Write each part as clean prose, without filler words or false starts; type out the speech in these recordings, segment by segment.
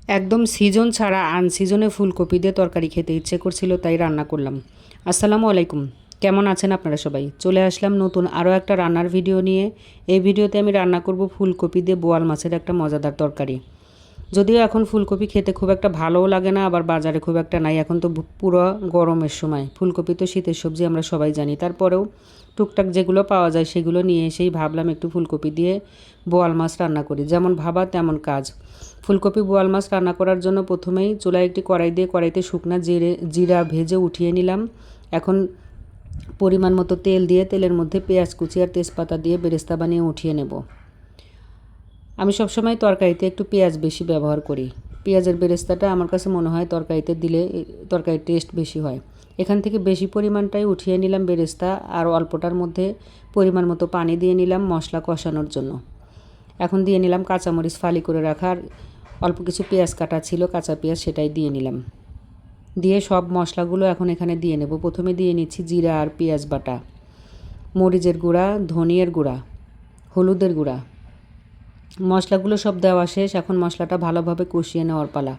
একদম সিজন ছাড়া আনসিজনে ফুলকপি দিয়ে তরকারি খেতে ইচ্ছে করছিল, তাই রান্না করলাম। আসসালামু আলাইকুম, কেমন আছেন আপনারা সবাই? চলে আসলাম নতুন আরও একটা রান্নার ভিডিও নিয়ে। এই ভিডিওতে আমি রান্না করব ফুলকপি দিয়ে বোয়াল মাছের একটা মজাদার তরকারি। যদিও এখন ফুলকপি খেতে খুব একটা ভালোও লাগে না, আবার বাজারে খুব একটা নাই। এখন তো পুরো গরমের সময়, ফুলকপি তো শীতের সবজি আমরা সবাই জানি। তারপরেও টুকটাক যেগুলো পাওয়া যায় সেগুলো নিয়ে এসেই ভাবলাম একটু ফুলকপি দিয়ে বোয়াল মাছ রান্না করি। যেমন ভাবা তেমন কাজ। ফুলকপি বোয়াল মাছ রান্না করার জন্য প্রথমেই চুলায় একটি কড়াই দিয়ে কড়াইতে শুকনা জিরা ভেজে উঠিয়ে নিলাম। এখন পরিমাণ মতো তেল দিয়ে তেলের মধ্যে পেঁয়াজ কুচি আর তেজপাতা দিয়ে বেরেস্তা বানিয়ে উঠিয়ে নেব। আমি সবসময় তরকারিতে একটু পেঁয়াজ বেশি ব্যবহার করি। পেঁয়াজের বেরেস্তাটা আমার কাছে মনে হয় তরকারিতে দিলে তরকারির টেস্ট বেশি হয়। এখান থেকে বেশি পরিমাণটাই উঠিয়ে নিলাম বেরেস্তা, আর অল্পটার মধ্যে পরিমাণ মতো পানি দিয়ে নিলাম মশলা কষানোর জন্য। এখন দিয়ে নিলাম কাঁচামরিচ ফালি করে রাখার অল্প কিছু পেঁয়াজ কাটা ছিল, কাঁচা পেঁয়াজ, সেটাই দিয়ে নিলাম। দিয়ে সব মশলাগুলো এখন এখানে দিয়ে নেব। প্রথমে দিয়ে নিচ্ছি জিরা আর পেঁয়াজ বাটা, মরিচের গুঁড়া, ধনিয়ার গুঁড়া, হলুদের গুঁড়া। মশলাগুলো সব দেওয়া শেষ। এখন মশলাটা ভালোভাবে কষিয়ে নেওয়ার পালা।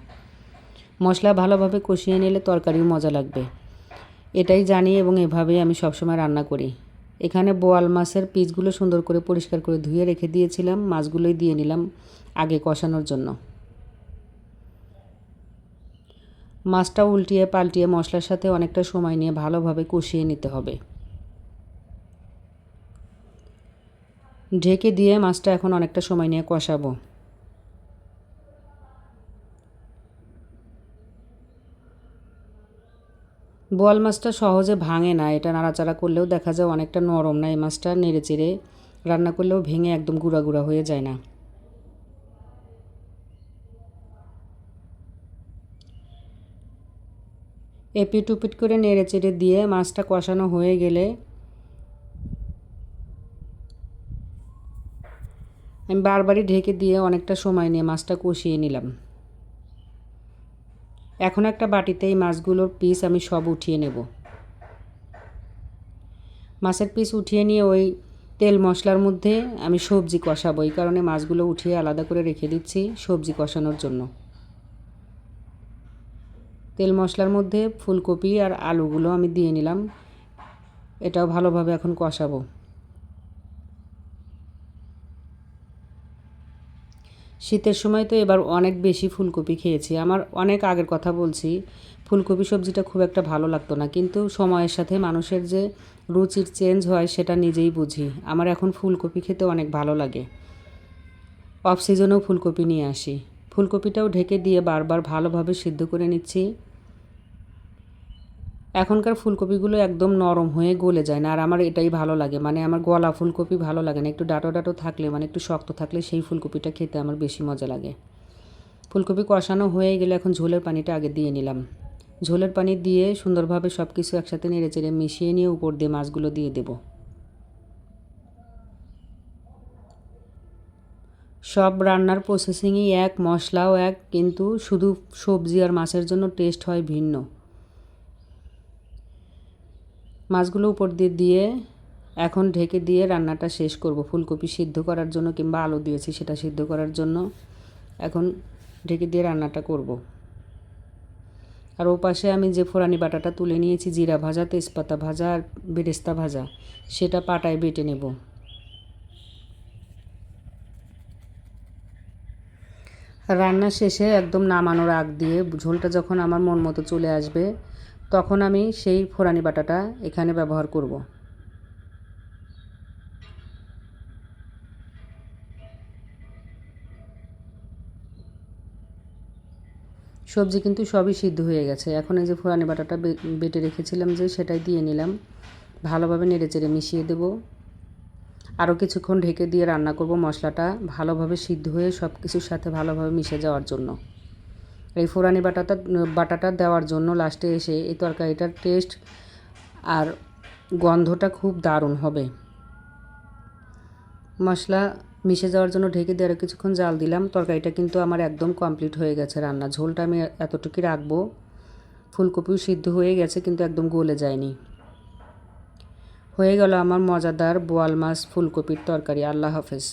মশলা ভালোভাবে কষিয়ে নিলে তরকারিও মজা লাগবে, এটাই জানি এবং এভাবেই আমি সবসময় রান্না করি। এখানে বোয়াল মাছের পিসগুলো সুন্দর করে পরিষ্কার করে ধুয়ে রেখে দিয়েছিলাম, মাছগুলোই দিয়ে নিলাম আগে কষানোর জন্য। মাছটা উল্টিয়ে পাল্টিয়ে মশলার সাথে অনেকটা সময় নিয়ে ভালোভাবে কষিয়ে নিতে হবে। ঢেকে দিয়ে মাছটা এখন অনেকটা সময় নিয়ে কষাবো। বোয়াল মাছটা সহজে ভাঙে না, এটা নাড়াচাড়া করলেও দেখা যায় অনেকটা নরম না। এই মাছটা নেড়ে চেড়ে রান্না করলেও ভেঙে একদম গুঁড়া গুঁড়া হয়ে যায় না। এপিট উপিট করে নেড়ে চেড়ে দিয়ে মাছটা কষানো হয়ে গেলে আমি বারবারই ঢেকে দিয়ে অনেকটা সময় নিয়ে মাছটা কষিয়ে নিলাম। এখন একটা বাটিতে এই মাছগুলোর পিস আমি সব উঠিয়ে নেব। মাছের পিস উঠিয়ে নিয়ে ওই তেল মশলার মধ্যে আমি সবজি কষাবো, এই কারণে মাছগুলো উঠিয়ে আলাদা করে রেখে দিচ্ছি সবজি কষানোর জন্য। তেল মশলার মধ্যে ফুলকপি আর আলুগুলো আমি দিয়ে নিলাম, এটাও ভালোভাবে এখন কষাবো। শীতের সময় তো এবার অনেক বেশি ফুলকপি খেয়েছি। আমার অনেক আগের কথা বলছি, ফুলকপি সবজিটা খুব একটা ভালো লাগতো না, কিন্তু সময়ের সাথে মানুষের যে রুচির চেঞ্জ হয় সেটা নিজেই বুঝি। আমার এখন ফুলকপি খেতে অনেক ভালো লাগে। অফ সিজনেও ফুলকপি নিয়ে আসি। ফুলকপিটাও ঢেকে দিয়ে বারবার ভালোভাবে সিদ্ধ করে নিচ্ছি। এখনকার ফুলকপিগুলো একদম নরম হয়ে গলে যায় না, আর আমার এটাই ভালো লাগে। মানে আমার গলা ফুলকপি ভালো লাগে না, একটু ডাটো ডাটো থাকলে, মানে একটু শক্ত থাকলে সেই ফুলকপিটা খেতে আমার বেশি মজা লাগে। ফুলকপি কষানো হয়ে গেলে এখন ঝোলের পানিটা আগে দিয়ে নিলাম। ঝোলের পানি দিয়ে সুন্দরভাবে সব কিছু একসাথে নেড়ে চেড়ে মিশিয়ে নিয়ে উপর দিয়ে মাছগুলো দিয়ে দেব। সব রান্নার প্রসেসিংই এক, মশলাও এক, কিন্তু শুধু সবজি আর মাছের জন্য টেস্ট হয় ভিন্ন। মাছগুলো উপর দিয়ে দিয়ে এখন ঢেকে দিয়ে রান্নাটা শেষ করব। ফুলকপি সিদ্ধ করার জন্য কিংবা আলু দিয়েছি সেটা সিদ্ধ করার জন্য এখন ঢেকে দিয়ে রান্নাটা করব। আর ও পাশে আমি যে ফোড়ানি বাটাটা তুলে নিয়েছি, জিরা ভাজা, তেজপাতা ভাজা আর বেরেস্তা ভাজা, সেটা পাটায় বেটে নেব। রান্না শেষে একদম নামানোর আগ দিয়ে ঝোলটা যখন আমার মন মতো চলে আসবে, তখন আমি সেই ফোড়ানি বাটাটা এখানে ব্যবহার করব। সবজি কিন্তু সবই সিদ্ধ হয়ে গেছে। এখন এই যে ফোড়ানি বাটাটা বেটে রেখেছিলাম যে, সেটাই দিয়ে নিলাম। ভালোভাবে নেড়েচেড়ে মিশিয়ে দেব। আরও কিছুক্ষণ ঢেকে দিয়ে রান্না করব মশলাটা ভালোভাবে সিদ্ধ হয়ে সব কিছুর সাথে ভালোভাবে মিশে যাওয়ার জন্য। এই ফোড়ানি বাটাটা দেওয়ার জন্য লাস্টে এসে এই তরকারিটার টেস্ট আর গন্ধটা খুব দারুণ হবে। মশলা মিশে যাওয়ার জন্য ঢেকে দিয়ে আরও কিছুক্ষণ জাল দিলাম। তরকারিটা কিন্তু আমার একদম কমপ্লিট হয়ে গেছে রান্না। ঝোলটা আমি এতটুকুই রাখবো। ফুলকপিও সিদ্ধ হয়ে গেছে কিন্তু একদম গলে যায়নি। হয়ে গেল আমার মজাদার বোয়াল মাছ ফুলকপির তরকারি। আল্লাহ হাফেজ।